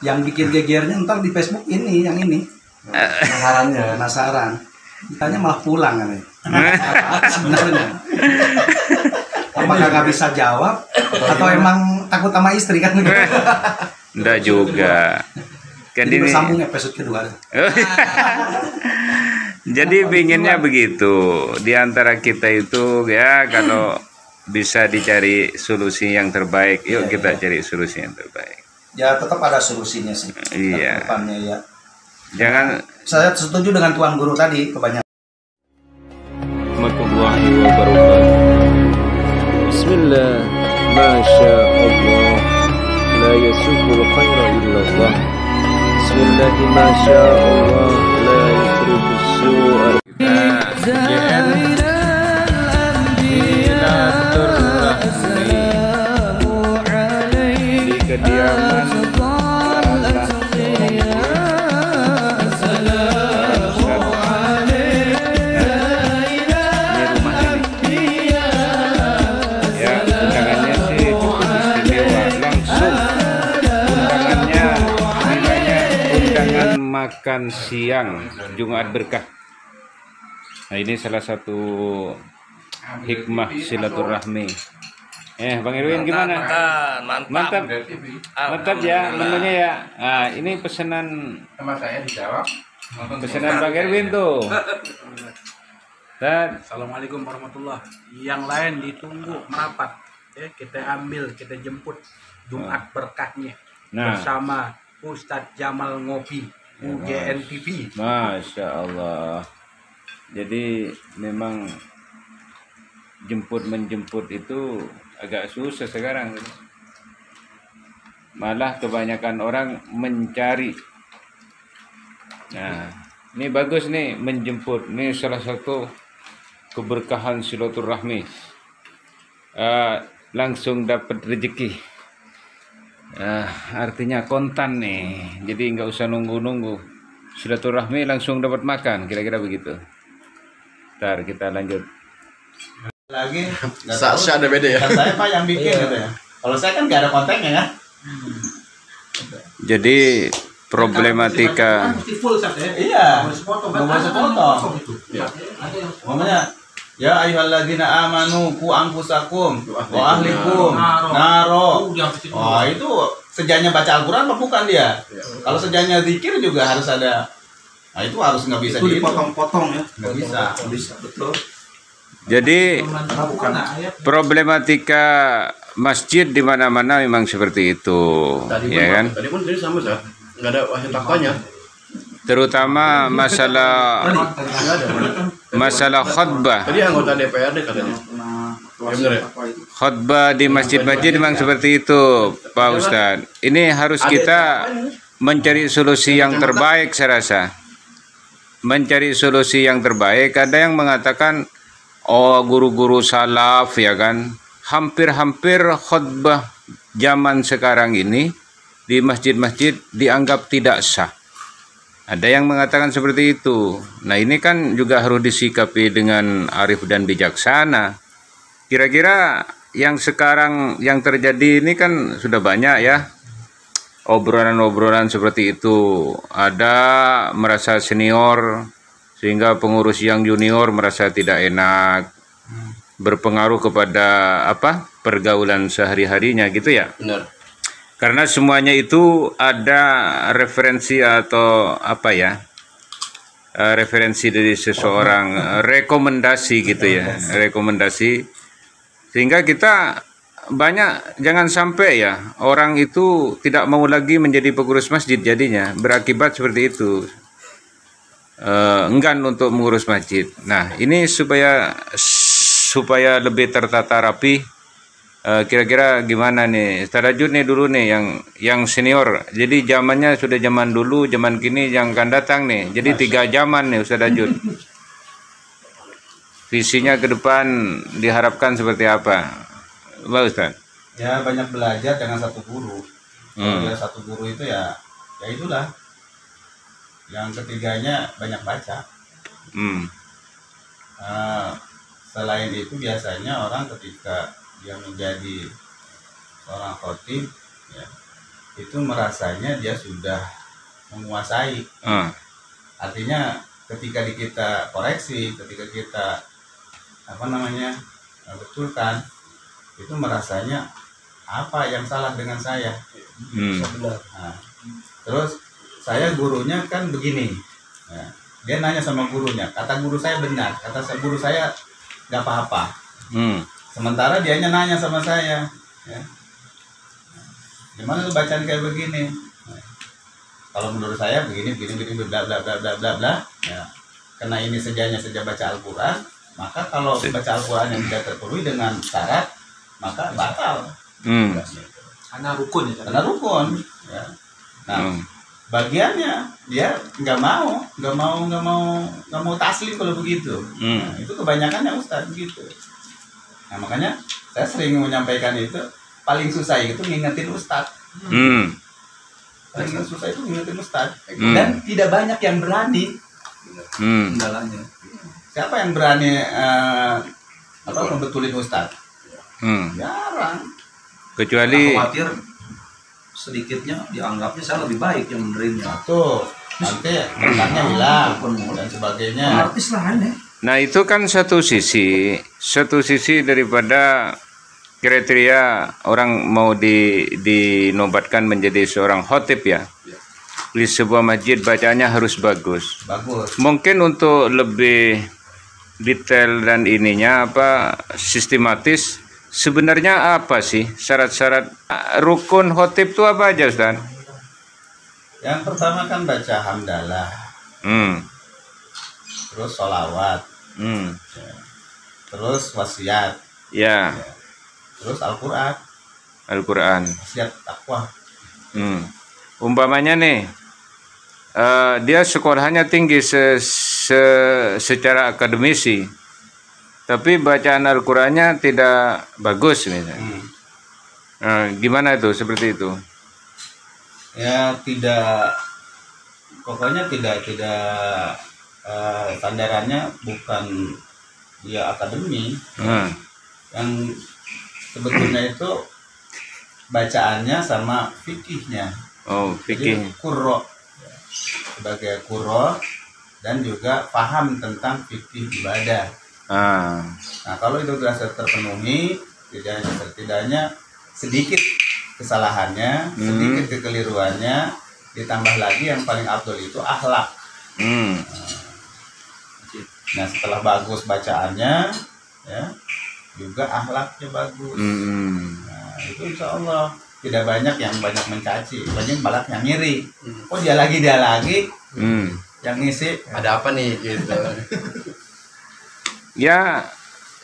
Yang bikin gegernya ntar di Facebook ini, yang ini. Penasaran. Ditanya malah pulang kan ya. Sebenarnya. Apakah nggak bisa jawab atau emang takut sama istri kan? Enggak juga. Kan Jadi ini bersambung episode kedua. Jadi pinginnya begitu. Di antara kita itu ya kalau bisa dicari solusi yang terbaik, yuk kita cari solusi yang terbaik. Ya tetap ada solusinya sih. Iya. Depannya ya. Jangan. Saya setuju dengan tuan guru tadi kebanyakan. Warahmatullahi wabarakatuh. Bismillah, masya Allah, la yasukul khaira illallah. Bismillah, masya Allah, la yasrufu su'ar. JN Silaturahmi di kediaman makan siang Jumat berkah. Nah, ini salah satu hikmah silaturahmi. Bang Irwin gimana? Mantap. Mantap ya menunya ya. Nah, ini pesanan sama saya dijawab. Pesanan Bang Irwin tuh. Dan Assalamualaikum warahmatullahi. Yang lain ditunggu merapat. Kita ambil, kita jemput Jumat berkahnya bersama Ustadz Jamal Ngopi UGN TV. Masya Allah. Jadi memang menjemput itu agak susah sekarang. Malah kebanyakan orang mencari. Nah, ini bagus nih menjemput. Ini salah satu keberkahan silaturahmi. Langsung dapat rezeki. Artinya kontan nih, jadi nggak usah nunggu-nunggu, silaturahmi langsung dapat makan, kira-kira begitu. Ntar kita lanjut Lagi Saya ada beda ya. saya Pak yang bikin gitu ya. Kalau saya kan nggak ada kontennya kan. Jadi problematika Iya. Nggak boleh sepotong. Namanya ya ayyuhalladzina amanu qu anfusakum wa ahlikum naro. Oh, itu sejanya baca Al-Qur'an apa bukan dia? Kalau sejanya zikir juga harus ada. Nah, itu harus nggak bisa dipotong-potong ya. Nggak bisa. Betul. Jadi problematika masjid di mana-mana memang seperti itu, ya kan? Tadi pun jadi sama Zat, nggak ada wahyu takwanya. Terutama masalah khutbah. Tadi anggota DPRD katanya. Khutbah di masjid-masjid memang seperti itu, Pak Ustadz. Ini harus kita mencari solusi yang terbaik, saya rasa. Mencari solusi yang terbaik. Ada yang mengatakan, oh guru-guru salaf ya kan, hampir-hampir khutbah zaman sekarang ini di masjid-masjid dianggap tidak sah. Ada yang mengatakan seperti itu. Nah, ini kan juga harus disikapi dengan arif dan bijaksana. Kira-kira yang sekarang yang terjadi ini kan sudah banyak ya obrolan-obrolan seperti itu. Ada merasa senior sehingga pengurus yang junior merasa tidak enak, berpengaruh kepada pergaulan sehari-harinya gitu ya. Benar. Karena semuanya itu ada referensi atau referensi dari seseorang, rekomendasi gitu ya, rekomendasi. Sehingga kita banyak, jangan sampai ya orang itu tidak mau lagi menjadi pengurus masjid jadinya, berakibat seperti itu. Enggan untuk mengurus masjid. Nah, ini supaya lebih tertata rapi. Kira-kira gimana nih Ustaz Rajud nih dulu nih yang senior, jadi zamannya sudah zaman dulu, zaman kini yang akan datang nih, jadi 3 zaman nih Ustaz Rajud. Visinya ke depan diharapkan seperti apa Pak Ustaz? Ya banyak belajar dengan satu guru. Kalau dia satu guru itu ya itulah. Yang ketiganya banyak baca. Selain itu biasanya orang ketika dia menjadi seorang khotib ya, itu merasanya dia sudah menguasai. Artinya ketika kita koreksi, ketika kita betulkan, itu merasanya apa yang salah dengan saya. Nah, terus saya gurunya kan begini, nah, dia nanya sama gurunya, kata guru saya benar, kata guru saya nggak apa-apa. Sementara dianya nanya sama saya, ya, gimana tuh bacaan kayak begini? Nah, kalau menurut saya begini bla bla bla bla bla bla. Ya, karena ini seja baca Al-Quran, maka kalau baca Al-Quran yang tidak terpenuhi dengan syarat, maka batal. Karena rukun ya. Karena rukun. Ya. Nah, bagiannya dia nggak mau taslim kalau begitu. Nah, itu kebanyakannya Ustaz begitu. Nah, makanya saya sering menyampaikan itu, paling susah itu ngingetin Ustaz. Paling susah itu ngingetin Ustaz. Dan tidak banyak yang berani. Kendalanya. Siapa yang berani membetulin Ustaz? Jarang. Kecuali khawatir sedikitnya dianggapnya saya lebih baik yang menerimnya. Tuh, nanti berkahnya hilang dan sebagainya. Artis lah ini. Nah, itu kan satu sisi daripada kriteria orang mau dinobatkan menjadi seorang khotib ya. Di sebuah masjid bacaannya harus bagus. Mungkin untuk lebih detail dan ininya sistematis, sebenarnya apa sih syarat-syarat rukun khotib itu apa aja, Ustaz? Yang pertama kan baca hamdalah. Terus sholawat. Terus wasiat. Ya. Terus Al-Quran. Wasiat takwa. Umpamanya nih, dia sekolahnya tinggi secara akademisi, tapi bacaan Al-Qurannya tidak bagus misalnya. Gimana itu, seperti itu? Ya pokoknya tidak sandarannya bukan dia akademi. Yang sebetulnya itu bacaannya sama fikihnya. Fikih. Jadi qurra, sebagai qurra, dan juga paham tentang fikih ibadah. Nah, kalau itu sudah terpenuhi, setidaknya sedikit kesalahannya, sedikit kekeliruannya, ditambah lagi yang paling afdol itu akhlak. Nah, setelah bagus bacaannya, ya, juga akhlaknya bagus. Nah, itu insya Allah tidak banyak yang mencaci, banyak malah yang ngiri. Oh dia lagi yang ngisi. Ada apa nih gitu. Ya,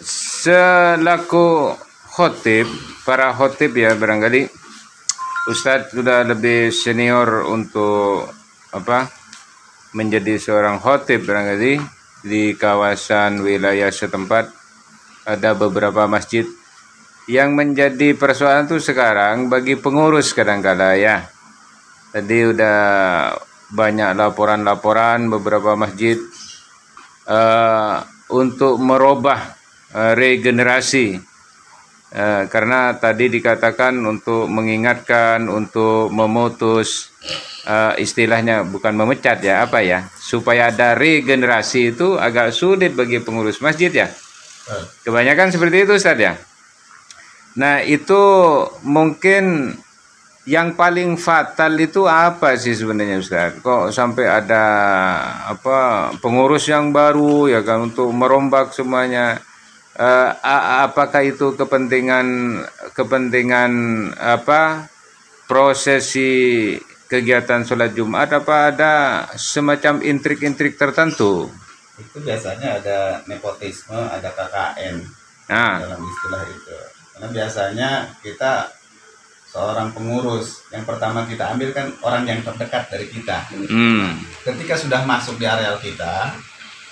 selaku khotib, para khotib ya barangkali Ustadz sudah lebih senior untuk menjadi seorang khotib barangkali di kawasan wilayah setempat. Ada beberapa masjid yang menjadi persoalan tuh sekarang bagi pengurus kadang-kala ya. Tadi udah banyak laporan-laporan beberapa masjid untuk merubah regenerasi, karena tadi dikatakan untuk mengingatkan, untuk memutus, istilahnya bukan memecat ya, supaya ada regenerasi itu agak sulit bagi pengurus masjid ya. Kebanyakan seperti itu Ustaz ya. Nah, itu mungkin yang paling fatal itu apa sih sebenarnya Ustaz? Kok sampai ada pengurus yang baru ya kan untuk merombak semuanya? Apakah itu kepentingan prosesi kegiatan sholat Jumat, apa ada semacam intrik-intrik tertentu? Itu biasanya ada nepotisme, ada KKN dalam istilah itu. Karena biasanya kita seorang pengurus, yang pertama kita ambil kan orang yang terdekat dari kita. Ketika sudah masuk di areal kita,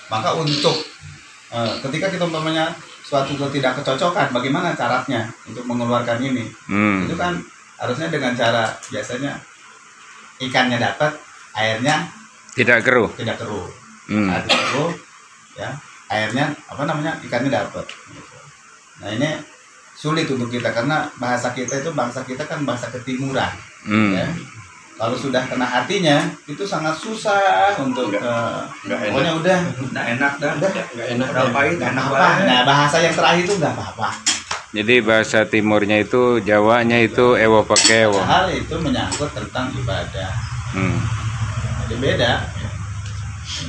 maka untuk ketika kita umpamanya suatu tidak kecocokan, bagaimana caranya untuk mengeluarkan ini? Itu kan harusnya dengan cara biasanya ikannya dapat, airnya tidak keruh. Air keruh, ya, airnya ikannya dapat. Nah, ini sulit untuk kita karena bangsa kita kan bahasa ketimuran. Ya. Kalau sudah kena hatinya itu sangat susah untuk pokoknya udah Nggak enak dah. Nggak enak. Udah pahit, nggak enak apa. banget. Nah, bahasa yang terakhir itu nggak apa-apa. Jadi bahasa timurnya itu, Jawanya itu ewo pakewo. Hal itu menyangkut tentang ibadah. Jadi beda.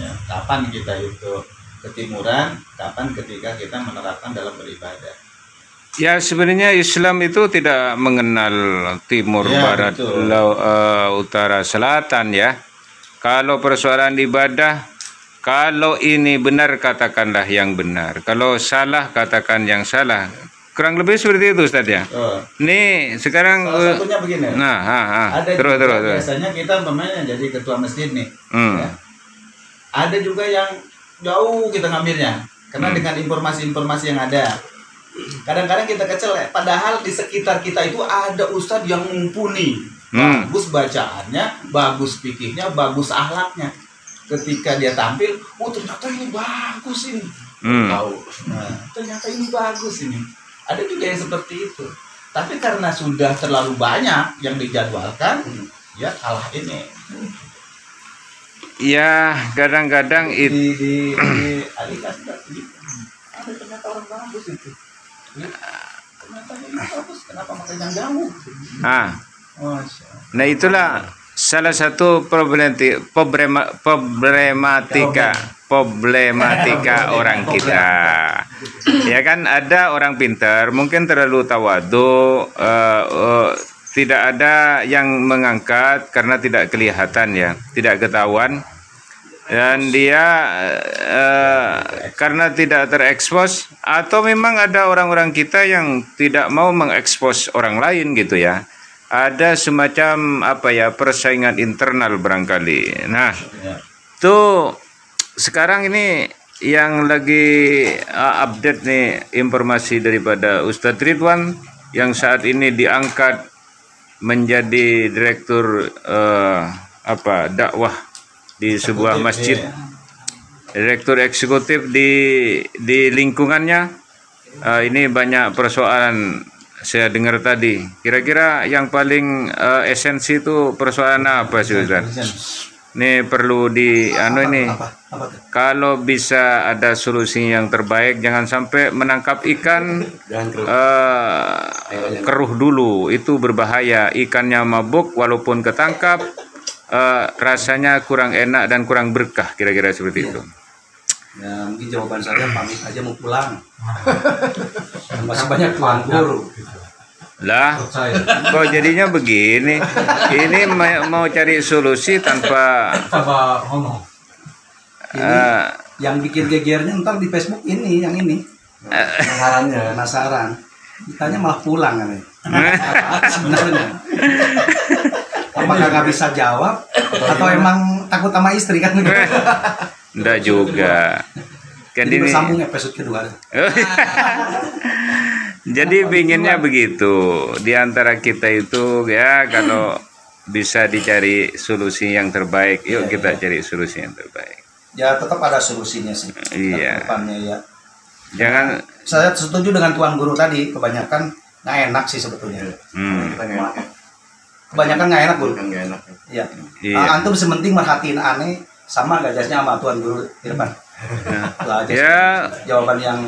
Ya, kapan kita itu ketimuran, kapan ketika kita menerapkan dalam beribadah. Ya sebenarnya Islam itu tidak mengenal timur, Ya, barat, betul. utara, selatan ya. Kalau persoalan ibadah, kalau ini benar katakanlah yang benar, kalau salah katakan yang salah. Kurang lebih seperti itu Ustaz ya. Nih sekarang Salah satunya begini. Ada terus. biasanya kita umpamanya jadi ketua masjid nih. Ya. Ada juga yang jauh kita ngambilnya karena dengan informasi-informasi yang ada. Kadang-kadang kita kecelek, padahal di sekitar kita itu ada ustadz yang mumpuni, bagus bacaannya, bagus fikihnya, bagus akhlaknya. Ketika dia tampil, oh ternyata ini bagus ini. Tahu. Nah, ternyata ini bagus ini. Ada juga yang seperti itu. Tapi karena sudah terlalu banyak yang dijadwalkan, ya kalah ini. Ya kadang-kadang itu Di alihkan ada ternyata orang bagus itu. Ternyata ini bagus, kenapa makan yang jauh? Nah itulah salah satu problematika orang kita. Ya kan ada orang pintar mungkin terlalu tawadu, tidak ada yang mengangkat karena tidak kelihatan ya, tidak ketahuan. Dan dia karena tidak terekspos, atau memang ada orang-orang kita yang tidak mau mengekspos orang lain gitu ya. Ada semacam persaingan internal barangkali. Nah, tuh sekarang ini yang lagi update nih informasi daripada Ustadz Ridwan yang saat ini diangkat menjadi direktur dakwah di sebuah masjid, direktur eksekutif di lingkungannya. Ini banyak persoalan saya dengar tadi. Kira-kira yang paling esensi itu persoalan apa sih Ustaz? Ini perlu ini kalau bisa ada solusi yang terbaik, jangan sampai menangkap ikan keruh dulu, itu berbahaya. Ikannya mabuk walaupun ketangkap, rasanya kurang enak dan kurang berkah, kira-kira seperti itu. Ya mungkin jawaban saya pamit aja mau pulang. Masih banyak tuan guru. Lah, kok jadinya begini? Ini mau cari solusi tanpa ngomong. Yang bikin gegernya ntar di Facebook ini, yang ini. Penasaran. Ditanya malah pulang kan. Sebenarnya. Apakah nggak bisa jawab atau emang takut sama istri kan? Enggak juga. Kan ini ini bersambung episode kedua. Jadi pinginnya begitu di antara kita itu ya, kalau bisa dicari solusi yang terbaik, yuk kita cari solusi yang terbaik. Ya tetap ada solusinya sih. Iya. Depannya ya. Jangan. Saya setuju dengan tuan guru tadi, kebanyakan nggak enak sih sebetulnya. Kebanyakan nggak enak, Bu. Nggak enak. Iya. Iya. Antum sementing merhatiin aneh sama gajahnya sama tuan guru di depan. Itu aja Ya. jawaban yang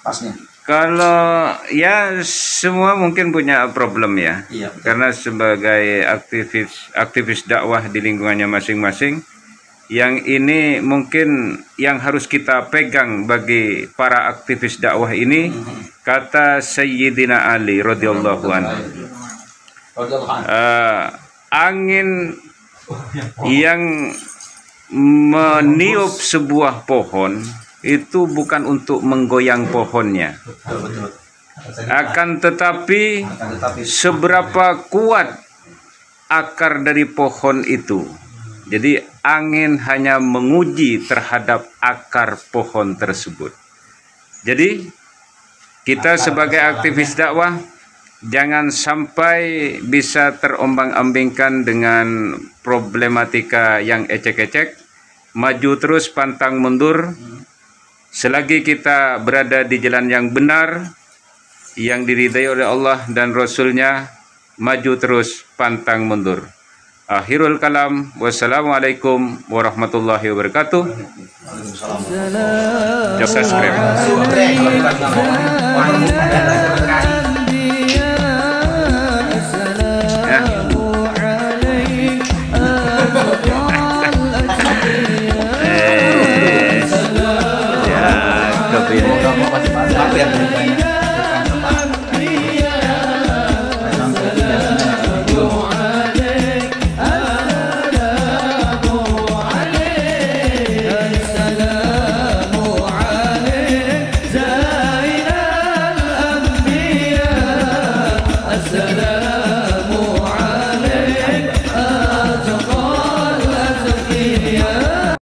pasnya. Kalau ya semua mungkin punya problem ya. Iya. Karena sebagai aktivis dakwah di lingkungannya masing-masing, yang ini mungkin yang harus kita pegang bagi para aktivis dakwah ini, kata Sayyidina Ali radhiyallahu anhu. Angin yang meniup sebuah pohon itu bukan untuk menggoyang pohonnya, akan tetapi seberapa kuat akar dari pohon itu. Jadi angin hanya menguji terhadap akar pohon tersebut. Jadi kita sebagai aktivis dakwah jangan sampai bisa terombang-ambingkan dengan problematika yang ecek-ecek, maju terus pantang mundur. Selagi kita berada di jalan yang benar, yang diridai oleh Allah dan Rasul-Nya, maju terus, pantang mundur. Akhirul kalam, wassalamualaikum warahmatullahi wabarakatuh. Subscribe.